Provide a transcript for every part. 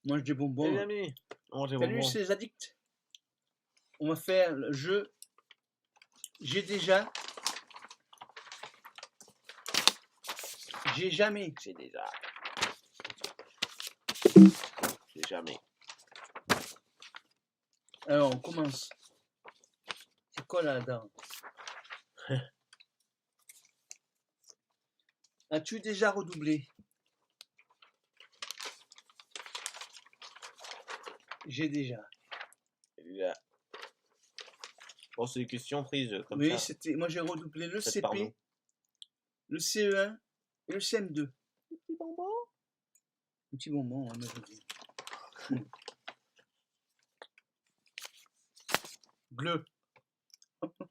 Mange des bonbons. Les amis, mangez Salut, bonbons. c'est les addicts. On va faire le jeu. J'ai déjà. J'ai jamais. J'ai déjà. J'ai jamais. Alors, on commence. C'est quoi là-dedans? As-tu déjà redoublé? J'ai déjà. Déjà. Bon, c'est des questions prises comme Oui, ça. c'était. Moi, j'ai redoublé le Faites par nous. CP, le CE1 et le CM2. Petit bonbon. Un petit bonbon, hein, moi, je dis. Bleu.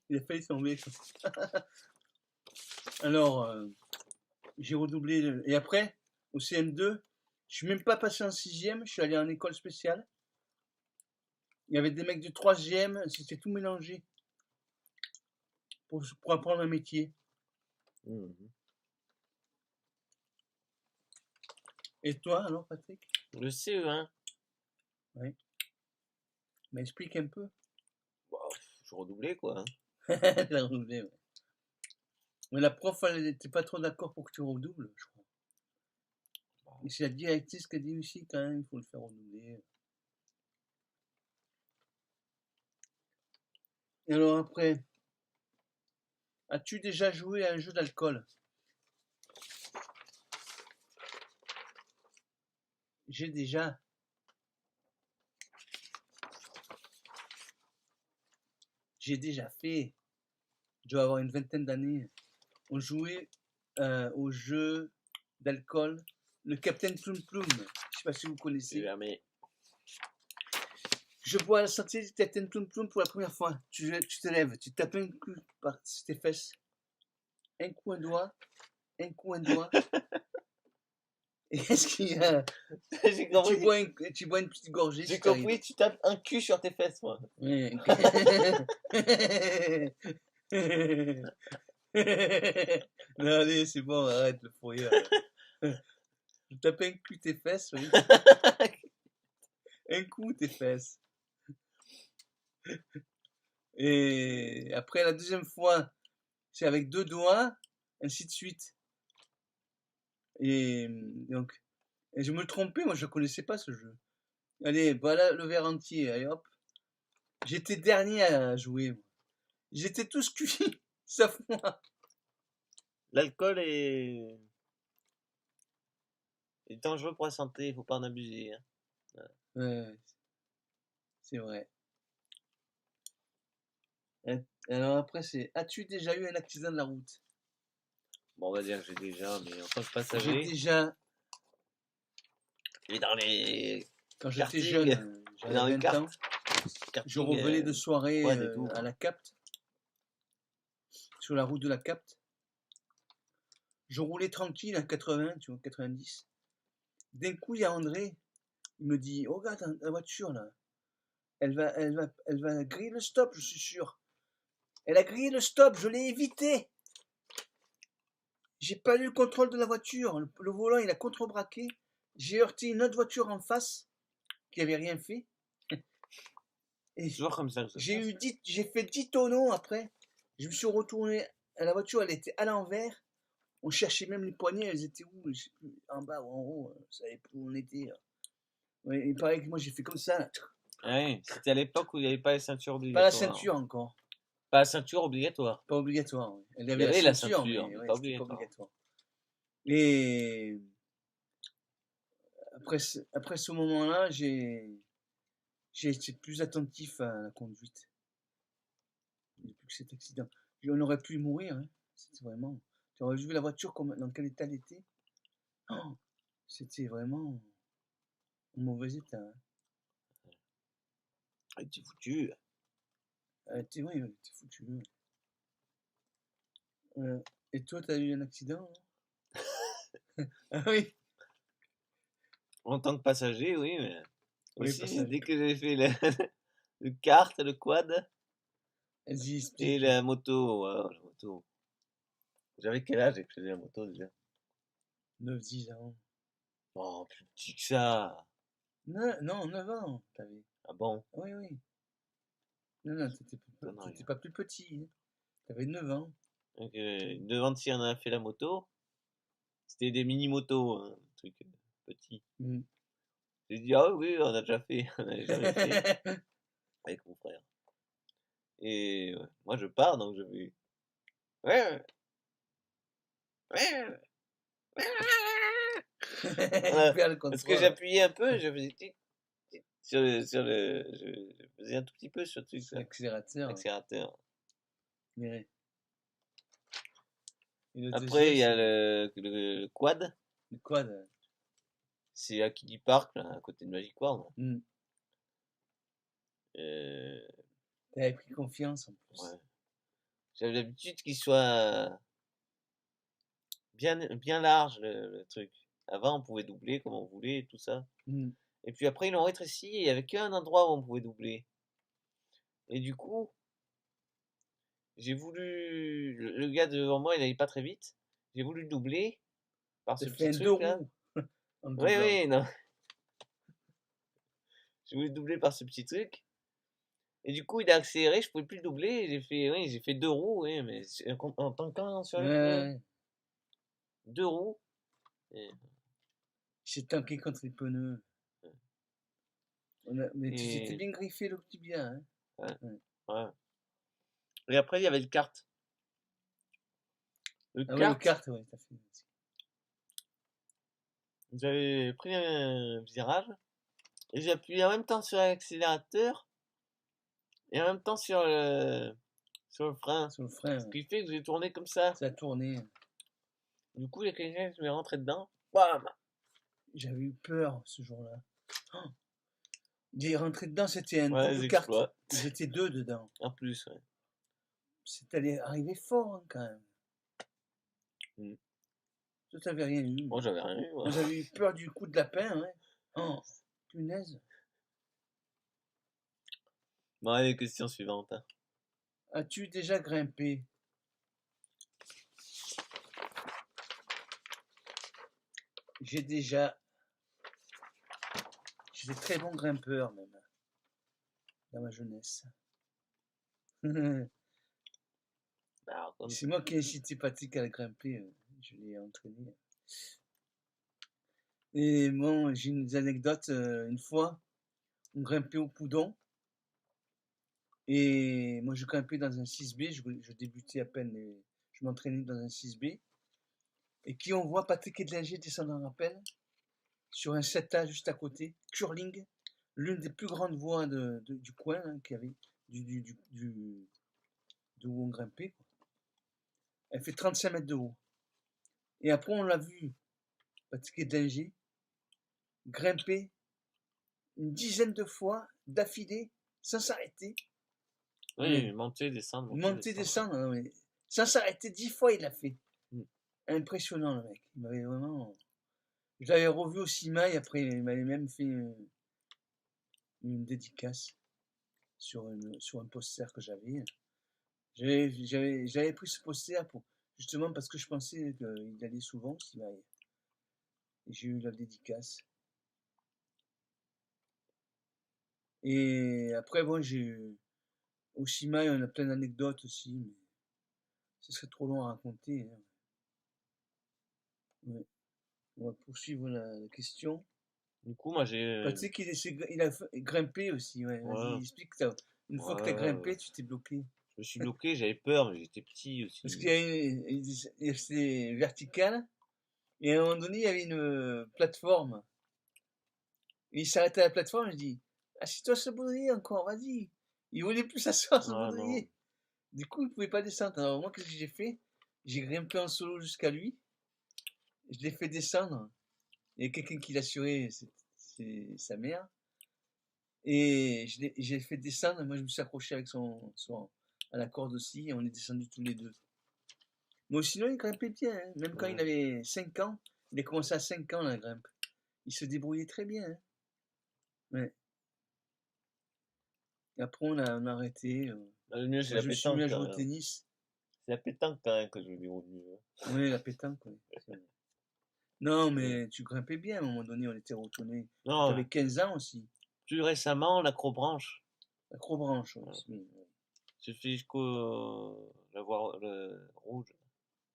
Il a failli tomber. Alors, j'ai redoublé. Et après, au CM2, je suis même pas passé en 6e, je suis allé en école spéciale. Il y avait des mecs de 3e, c'était tout mélangé pour apprendre un métier. Et toi, alors, Patrick? Le CE1. Oui. Mais explique un peu. Bah, je redoublais quoi. T'as redoublé, ouais. Mais la prof, elle n'était pas trop d'accord pour que tu redoubles, je crois. Et c'est la directrice qui a dit aussi, quand même, il faut le faire redoubler. Et alors après, as-tu déjà joué à un jeu d'alcool? J'ai déjà. J'ai déjà fait. Je dois avoir une vingtaine d'années. On jouait au jeu d'alcool, le Captain Plum Plum. Je sais pas si vous connaissez. Jamais. Je bois à la santé du Captain Plum Plum pour la première fois. Tu te lèves, tu tapes un coup par tes fesses. Un coup, un doigt. Un coup, un doigt. Et est-ce qu'il y a... J'ai compris. Tu bois une petite gorgée. J'ai si t'arrives. compris, tu tapes un cul sur tes fesses, moi. Ouais. Non, allez, c'est bon, arrête le fourrier. Tu tapes un coup tes fesses, oui. Un coup tes fesses. Et après la deuxième fois, c'est avec 2 doigts, ainsi de suite. Et donc, et je me trompais, moi je connaissais pas ce jeu. Allez, voilà le verre entier, allez hop. J'étais dernier à jouer. Moi. J'étais tous cuits, sauf moi. L'alcool est dangereux pour la santé, il faut pas en abuser. Hein. Ouais, c'est vrai. Alors après, c'est as-tu déjà eu un accident de la route? Bon, on va dire que j'ai déjà, mais en tant que J'ai passager, déjà, et dans les quand j'étais karting, jeune, et dans j'avais les 20 ans, karting, je revenais de soirée quad et tout, à quoi. la Capte, sur la route de la Capte. Je roulais tranquille à 80, tu vois, 90. D'un coup, il y a André, il me dit, oh, regarde la voiture là, elle va griller le stop, je suis sûr. Elle a grillé le stop, je l'ai évité. J'ai pas eu le contrôle de la voiture, le volant il a contrebraqué. J'ai heurté une autre voiture en face qui avait rien fait. Et C'est toujours comme ça que ça se passe. j'ai fait 10 tonneaux après. Je me suis retourné, la voiture elle était à l'envers. On cherchait même les poignées, elles étaient où? Je sais plus, en bas ou en haut, on savait plus où on était. Ouais, il paraît que moi j'ai fait comme ça. Là. Ouais, c'était à l'époque où il n'y avait pas les ceintures Pas la obligatoires. ceinture encore. Pas la ceinture obligatoire. Pas obligatoire. Ouais. Elle Il y avait avait la la ceinture, ceinture, mais mais ouais, pas c'était pas obligatoire. obligatoire. Et après ce moment-là, j'ai été plus attentif à la conduite. Depuis que cet accident. On aurait pu mourir. Hein. C'était vraiment. Tu aurais vu la voiture dans quel état elle était. Oh, c'était vraiment en mauvais état. Hein. Elle était foutue. Elle était, ouais, elle était foutue. Et toi, t'as eu un accident? Ah oui. En tant que passager, oui, mais Oui, aussi, passager. dès que j'ai fait le kart, le quad Vas-y, et explique. la moto, la moto. J'avais quel âge que je faisais la moto déjà? 9-10 ans. Oh, plus petit que ça. Non, 9 ans, t'avais. Ah bon? Oui, oui. Non, Connerie. t'étais pas plus petit. Hein. T'avais 9 ans. Donc, devant si on a fait la moto, c'était des mini-motos, hein, un truc petit. Mm. J'ai dit, ah oui, on a déjà fait, on n'avait jamais fait avec mon frère. Et moi je pars, donc je vais. Ouais, ouais, Il perd le parce que contrôle. j'appuyais un peu, je faisais je faisais un tout petit peu sur le truc, C'est là, l'accélérateur. l'accélérateur. Ouais. Et le Après, il y a deuxième, le quad, le quad. c'est à Kiddie Park, là, à côté de Magic World. Mm. Euh, T'avais pris confiance en plus. ouais. J'avais l'habitude qu'il soit bien large, le truc. Avant, on pouvait doubler comme on voulait et tout ça. Mm. Et puis après, ils l'ont rétréci et il n'y avait qu'un endroit où on pouvait doubler. Et du coup, j'ai voulu. Le gars devant moi, il n'allait pas très vite. J'ai voulu doubler par T'as ce fait petit un deux truc là. roues en Oui, doublant. oui, non. J'ai voulu doubler par ce petit truc. Et du coup, il a accéléré, je pouvais plus le doubler. Et j'ai fait 2 roues, oui, mais en tant qu'un sur lui, Ouais. 2 roues. Et, J'ai tanké contre les pneus. Mais tu t'étais et- bien griffé le petit bien. Hein. ouais, Ouais. ouais. Et après, il y avait le kart. Le Ah ouais, le kart, kart, ouais, t'as fait. j'avais pris un virage et j'ai appuyé en même temps sur l'accélérateur et en même temps sur le frein. Sur le frein, Ce qui fait que j'ai tourné comme ça. ça a tourné. Du coup, il y a quelqu'un qui m'est rentré dedans. Bam! J'avais eu peur ce jour-là. Oh, il est rentré dedans, c'était un Ouais, double les kart. exploits. Ils étaient deux dedans. En plus, ouais. C'est allé arriver fort hein, quand même. Mm. Toi, t'avais rien eu. Moi, j'avais rien eu, moi. Moi, j'avais eu peur du coup de lapin. Ouais. Oh, punaise. Bon, allez, question suivante. Hein. As-tu déjà grimpé? J'étais très bon grimpeur même, dans ma jeunesse. Alors, C'est moi qui ai incité Patrick à grimper, je l'ai entraîné. Et bon, j'ai une anecdote, une fois, on grimpait au Poudon, et moi je grimpais dans un 6B, je débutais à peine, je m'entraînais dans un 6B, et qui on voit Patrick Edlinger descendre en rappel, sur un 7A juste à côté, curling, l'une des plus grandes voies du coin hein, qu'il y avait, de où on grimpait. Quoi. Elle fait 35 mètres de haut. Et après, on l'a vu, Patrick Edlinger, grimper une dizaine de fois d'affilée, sans s'arrêter. oui, monter, descendre, Monter, descendre, non, mais sans s'arrêter, 10 fois il l'a fait. Mm. Impressionnant le mec. Il m'avait vraiment. Je l'avais revu au Cimaï, après il m'avait même fait une dédicace sur un poster que j'avais. J'avais pris ce poster justement parce que je pensais qu'il allait souvent au Cimaï. Et j'ai eu la dédicace. Et après, bon, au Cimaï, on a plein d'anecdotes aussi, mais ce serait trop long à raconter. Hein. Ouais. On va poursuivre la question. Du coup, moi, j'ai. Patrick, il a grimpé aussi. Ouais. Ouais, Vas-y, explique. Une fois que tu as ouais. grimpé, tu t'es bloqué. Je me suis bloqué, j'avais peur, mais j'étais petit aussi. Parce qu'il y a c'était vertical. Et à un moment donné, il y avait une plateforme. Et il s'arrêtait à la plateforme. Je dis assis-toi sur le baudrier encore, vas-y. Il voulait plus s'asseoir sur le Ah non. baudrier. Du coup, il ne pouvait pas descendre. Alors, moi, qu'est-ce que j'ai fait? J'ai grimpé en solo jusqu'à lui. Je l'ai fait descendre. Il y a quelqu'un qui l'assurait, c'est sa mère. Et j'ai fait descendre. Moi, je me suis accroché avec à la corde aussi. Et on est descendus tous les deux. Mais sinon, il grimpait bien. Hein. Même quand il avait 5 ans, il a commencé à 5 ans la grimpe. Il se débrouillait très bien. Hein. Ouais. Et après, on a arrêté. Le mieux, c'est Moi, la je me suis mis pétanque. à jouer au tennis. C'est la pétanque quand même que je me dis au mieux. Oui, la pétanque. Ouais. Non, mais tu grimpais bien à un moment donné, on était retourné. Tu Non, avais 15 ans aussi. plus récemment, l'acrobranche. Acrobranche, oui. Voilà. Oui. Je fais jusqu'au le rouge,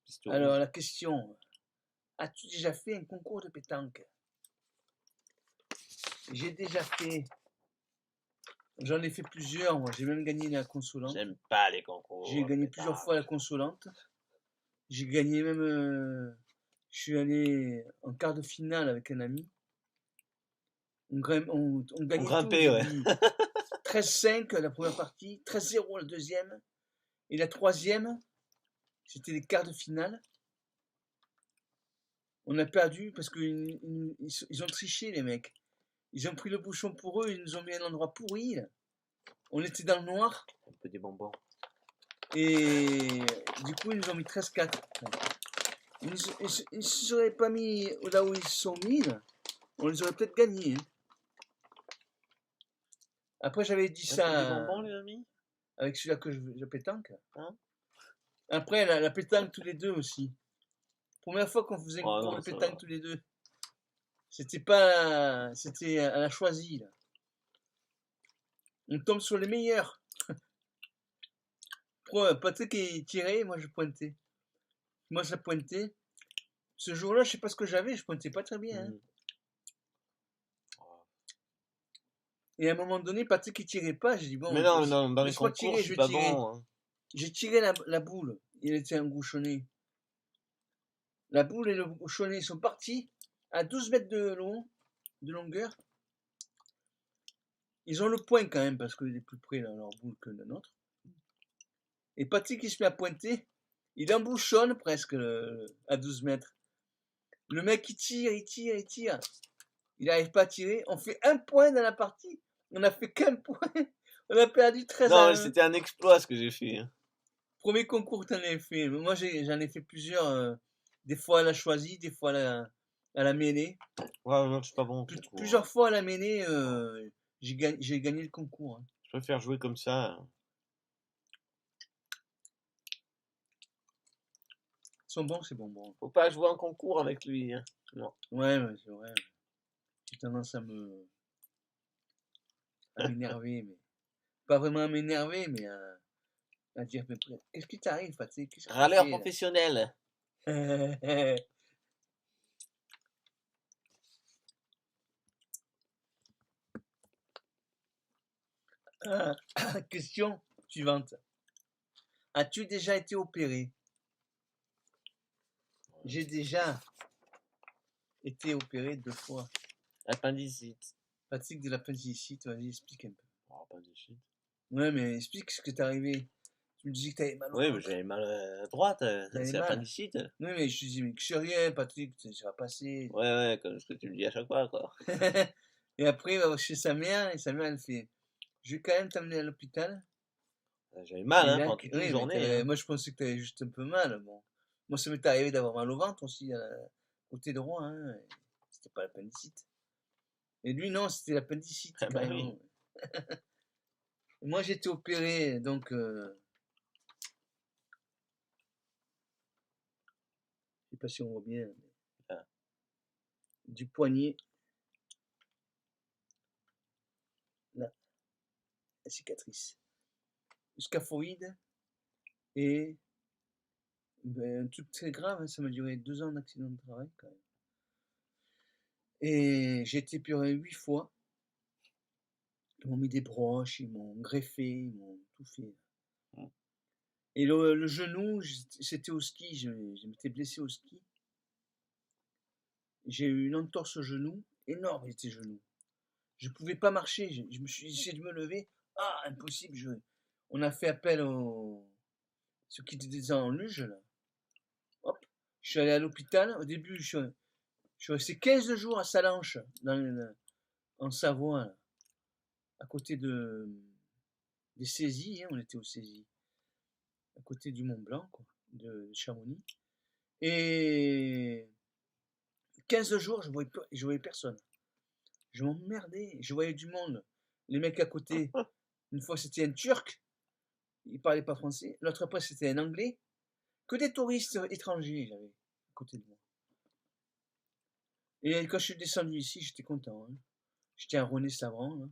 piste Alors, rouge. la question, as-tu déjà fait un concours de pétanque? J'ai déjà fait, j'en ai fait plusieurs, moi. J'ai même gagné la consolante. J'aime pas les concours. J'ai gagné plusieurs fois la consolante. J'ai gagné même, je suis allé en quart de finale avec un ami. On gagnait tout. grimpait, ouais. 13-5 la première partie, 13-0 la deuxième. Et la troisième, c'était les quarts de finale. On a perdu parce qu'ils ont triché, les mecs. Ils ont pris le bouchon pour eux, ils nous ont mis à un endroit pourri. Là. On était dans le noir. Un peu des bonbons. Et du coup, ils nous ont mis 13-4. Ils ne se seraient pas mis là où ils se sont mis. Là. On les aurait peut-être gagnés. Hein. Après, j'avais dit Un ça peu des bonbons, les amis. avec celui-là que je pétanque. Hein? Après, la pétanque tous les deux aussi. Première fois qu'on faisait un Oh, concours non, de ça pétanque va. tous les deux. C'était pas. C'était à la choisie, là. On tombe sur les meilleurs. Patrick il tirait, moi je pointais. Moi ça pointait. Ce jour-là, je sais pas ce que j'avais, je pointais pas très bien. Hein. Mm. Et à un moment donné, Patrick il tirait pas, j'ai dit bon, Mais non, non, dans les laisse-moi concours, tirer, je je suis vais pas tirer. bon. Hein. J'ai tiré la boule, il était engouchonné. La boule et le bouchonnet sont partis à 12 mètres de longueur. Ils ont le point quand même, parce qu'il est plus près leur boule que le nôtre. Et Patrick il se met à pointer, il embouchonne presque à 12 mètres. Le mec il tire. Il n'arrive pas à tirer. On fait un point dans la partie. On a fait qu'un point. On a perdu 13 à Non, 1. c'était un exploit ce que j'ai fait. Hein. Premier concours que tu en avais fait. Moi, j'en ai fait plusieurs. Des fois à la choisie, des fois à la mêlée. Ouais, non, je suis pas bon. Plusieurs fois à la mêlée, j'ai gagné le concours. Hein. Je préfère jouer comme ça. Hein. Ils sont bons, ces bonbons. Faut pas jouer en concours avec lui. Hein. Non. Ouais, c'est vrai. J'ai tendance à m'énerver. Mais pas vraiment à m'énerver, mais à dire mais qu'est-ce qui t'arrive, Patrick? Qu'est-ce que tu Râleur fais, là professionnel. Question suivante. As-tu déjà été opéré? J'ai déjà été opéré 2 fois. Appendicite. Patrick de l'appendicite, vas-y, explique un peu. Oh, appendicite. Ouais, mais explique ce que t'es arrivé. Tu me disais que t'avais mal au Oui, mais ventre. j'avais mal à droite. T'avais C'est mal. appendicite. Oui, mais je te dis, mais que c'est rien, Patrick, ça va passer. Ouais, comme ce que tu me dis à chaque fois, quoi. Et après, il va chez sa mère, et sa mère, elle fait, je vais quand même t'amener à l'hôpital. J'avais mal, Et hein, là, pendant toute oui, une journée. Hein. moi, je pensais que t'avais juste un peu mal. Bon. Moi, ça m'est arrivé d'avoir mal au ventre aussi, côté droit. Hein. C'était pas l'appendicite. Et lui, non, c'était l'appendicite, Ah bah carrément. oui. Moi, j'ai été opéré, donc, je sais pas si on voit bien, mais Ah. du poignet, là, la cicatrice, scaphoïde, et un truc très grave, hein, ça m'a duré 2 ans d'accident de travail, quand même. Et j'ai été opéré 8 fois. Ils m'ont mis des broches, ils m'ont greffé, ils m'ont tout fait. Mm. Et le genou, c'était au ski, je m'étais blessé au ski. J'ai eu une entorse au genou, énorme était le genou. Je pouvais pas marcher, je me suis essayé de me lever. Ah, impossible, on a fait appel aux ceux qui étaient en luge, là. Hop, je suis allé à l'hôpital. Au début, je suis resté 15 jours à Salanches, en Savoie, là, à côté des saisies, hein, on était aux saisies, à côté du Mont Blanc, quoi, de Chamonix. Et 15 jours, je voyais personne. Je m'emmerdais, je voyais du monde. Les mecs à côté, une fois c'était un Turc, il parlait pas français. L'autre après c'était un Anglais. Que des touristes étrangers, j'avais à côté de moi. Et quand je suis descendu ici, j'étais content, hein. J'étais à René-Savran, là.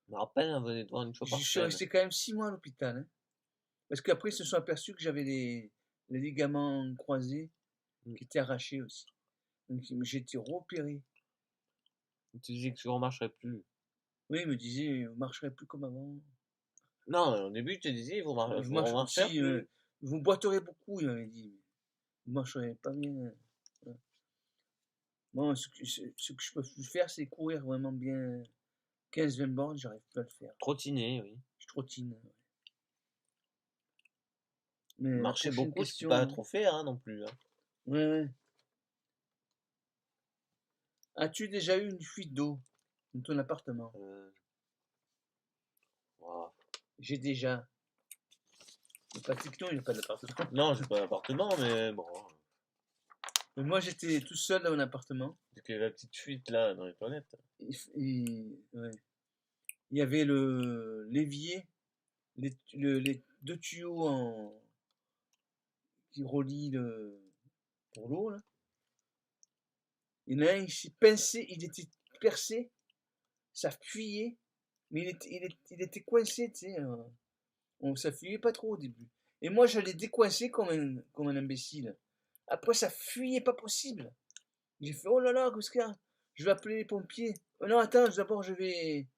Je me rappelle, on venait te voir une fois Je par suis semaine. resté quand même 6 mois à l'hôpital, hein. Parce qu'après, ils se sont aperçus que j'avais les ligaments croisés Mm. qui étaient arrachés aussi. Donc j'ai été repéré. Tu disais que tu ne remarcherais plus. Oui, ils me disaient, vous marcherez plus comme avant. Non, au début, tu te disais, Vous vous marchez remarcherez aussi, plus. vous boiterez beaucoup, il m'avait dit. Vous marcherez pas bien. Ouais. Moi, ce que je peux plus faire, c'est courir vraiment bien 15-20 bornes, j'arrive plus à le faire. Trottiner, oui. Je trottine. Ouais. Mais la Marcher prochaine beaucoup, c'est question. pas trop faire non plus. Hein. Ouais, ouais. As-tu déjà eu une fuite d'eau dans ton appartement? Wow. J'ai déjà. Mais Patrick, non, il n'a pas d'appartement. Non, j'ai pas d'appartement, mais bon. Mais moi, j'étais tout seul dans mon appartement. C'est que la petite fuite là dans les toilettes. Ouais. Il y avait l'évier, les deux tuyaux qui relient pour l'eau, là. Il y en a un, il s'est pincé, il était percé, ça fuyait, mais il était coincé, tu sais. Ça fuyait pas trop au début. Et moi, j'allais décoincer comme un imbécile. Après, ça fuyait pas possible. J'ai fait, oh là là, qu'est-ce qu'il y a? Je vais appeler les pompiers. Oh non, attends, d'abord, je vais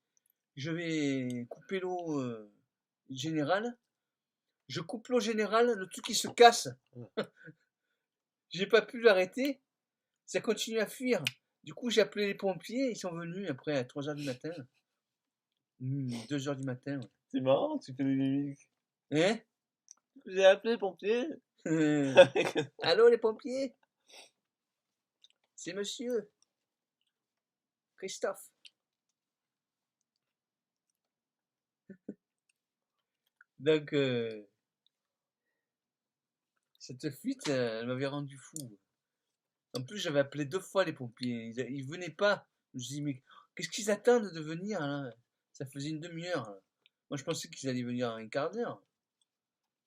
couper l'eau générale. Je coupe l'eau générale, le truc qui se casse. J'ai pas pu l'arrêter. Ça continue à fuir. Du coup, j'ai appelé les pompiers. Ils sont venus après à 3 heures du matin. 2 heures du matin. C'est marrant, tu fais des mimiques. Hein? J'ai appelé les pompiers. Allô, les pompiers? C'est monsieur Christophe. Donc, cette fuite, elle m'avait rendu fou. En plus, j'avais appelé 2 fois les pompiers. Ils venaient pas. Je me suis dit, mais qu'est-ce qu'ils attendent de venir là? Ça faisait une demi-heure. Moi, je pensais qu'ils allaient venir en un quart d'heure.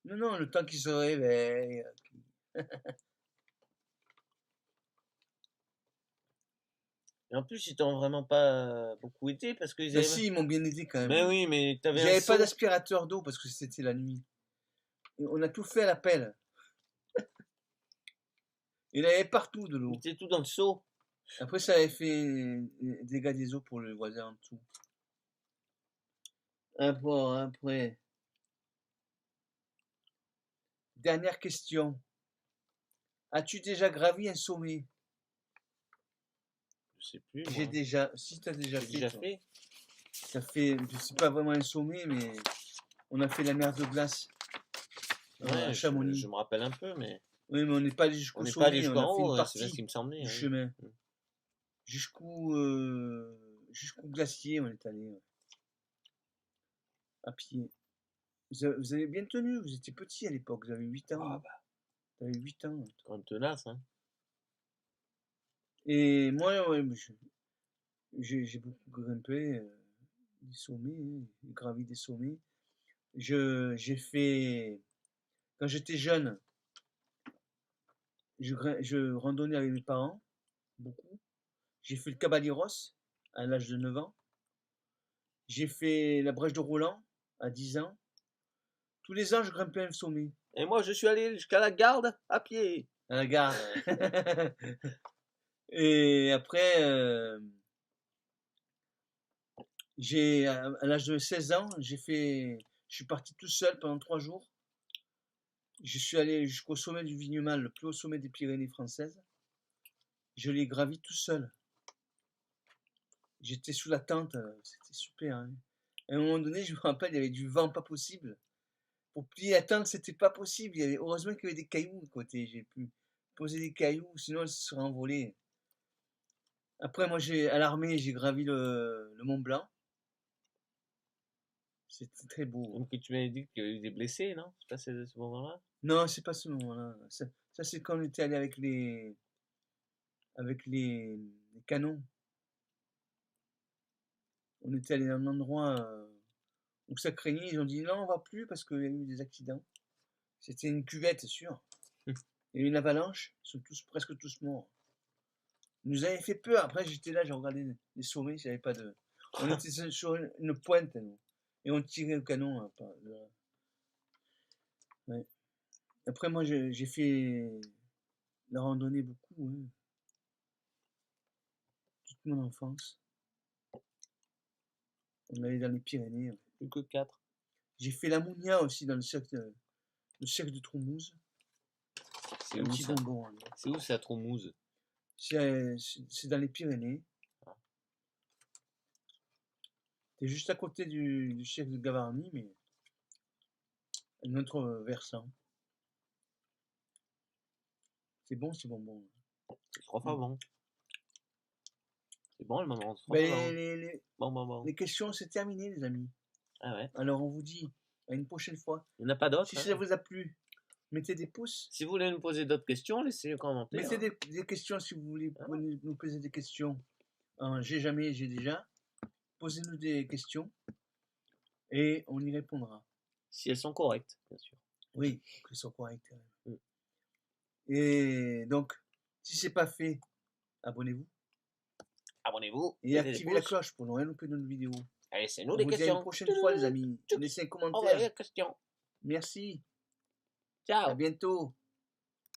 Non, non, le temps qu'ils se réveillent. Et en plus, ils t'ont vraiment pas beaucoup aidé parce qu'ils Mais avaient. si, ils m'ont bien aidé quand même. Mais oui, mais t'avais un J'avais pas seau. d'aspirateur d'eau parce que c'était la nuit. Et on a tout fait à la pelle. Il y en avait partout de l'eau. C'était tout dans le seau. Après, ça avait fait des dégâts des eaux pour le voisin en dessous. Après. Dernière question. As-tu déjà gravi un sommet? Je sais plus. J'ai Moi. déjà. Si, tu as déjà J'ai fait. déjà toi. fait. Ça fait. C'est pas vraiment un sommet, mais on a fait la mer de glace à Ouais, Chamonix. je me rappelle un peu, mais. Oui, mais on n'est pas allé On jusqu'au n'est pas sommet. allé On jusqu'en a fait une haut, c'est bien ce partie qui me semblait. du Oui. chemin. Jusqu'au glacier, on est allé à pied. Vous avez bien tenu, vous étiez petit à l'époque, vous avez 8 ans. Ah bah, Vous avez 8 ans. quand même tenace, hein. Et moi, ouais, j'ai beaucoup grimpé des sommets, hein, gravi des sommets. J'ai fait, quand j'étais jeune, je randonnais avec mes parents, beaucoup. J'ai fait le Caballeros à l'âge de 9 ans. J'ai fait la Brèche de Roland à 10 ans. Tous les ans, je grimpais un sommet. Et moi, je suis allé jusqu'à la garde à pied. À la gare. Et après, à l'âge de 16 ans, je suis parti tout seul pendant 3 jours. Je suis allé jusqu'au sommet du Vignemale, le plus haut sommet des Pyrénées françaises. Je l'ai gravi tout seul. J'étais sous la tente, c'était super, hein. À un moment donné, je me rappelle, il y avait du vent pas possible. Pour plier la tente, c'était pas possible. Heureusement qu'il y avait des cailloux à côté. J'ai pu poser des cailloux, sinon elle se serait envolée. Après, moi, à l'armée, j'ai gravi le Mont Blanc. C'était très beau. Donc, tu m'avais dit qu'il y avait eu des blessés, non? C'est pas ce moment-là? Non, c'est pas ce moment-là. Ça, c'est quand on était allé avec les canons. On était allé dans un endroit où ça craignait. Ils ont dit non, on va plus parce qu'il y a eu des accidents. C'était une cuvette, c'est sûr. Il y a eu une avalanche. Ils sont presque tous morts. Ils nous avaient fait peur. Après, j'étais là, j'ai regardé les souris, j'avais pas de. On était sur une pointe, nous. Et on tirait au canon. Hein, ouais. Après, moi, j'ai fait la randonnée beaucoup, hein, toute mon enfance. On allait dans les Pyrénées. Hein. Plus que 4. J'ai fait la Mounia aussi dans le cercle de Troumouze. C'est Un où petit ça? bonbon. Hein. C'est où ça, Troumouze? C'est dans les Pyrénées. Ah. C'est juste à côté du cercle de Gavarnie, mais à notre versant. C'est bon, ces bonbons. C'est trop fort bon. C'est bon le moment. Ben, Bon. les questions, c'est terminé, les amis. Ah ouais. Alors, on vous dit à une prochaine fois. Il n'y en a pas d'autres. Si ça vous a plu, mettez des pouces. Si vous voulez nous poser d'autres questions, laissez un commentaire. Mettez des questions si vous voulez nous poser des questions. J'ai jamais, j'ai déjà. Posez-nous des questions et on y répondra. Si elles sont correctes, bien sûr. Oui, qu'elles sont correctes. Et donc, si c'est pas fait, abonnez-vous. Abonnez-vous. Et activez la cloche pour ne rien louper de nos vidéos. Allez, c'est nous les questions. On vous dit à une prochaine fois, les amis. Laissez un commentaire. Les questions. Merci. Ciao. À bientôt.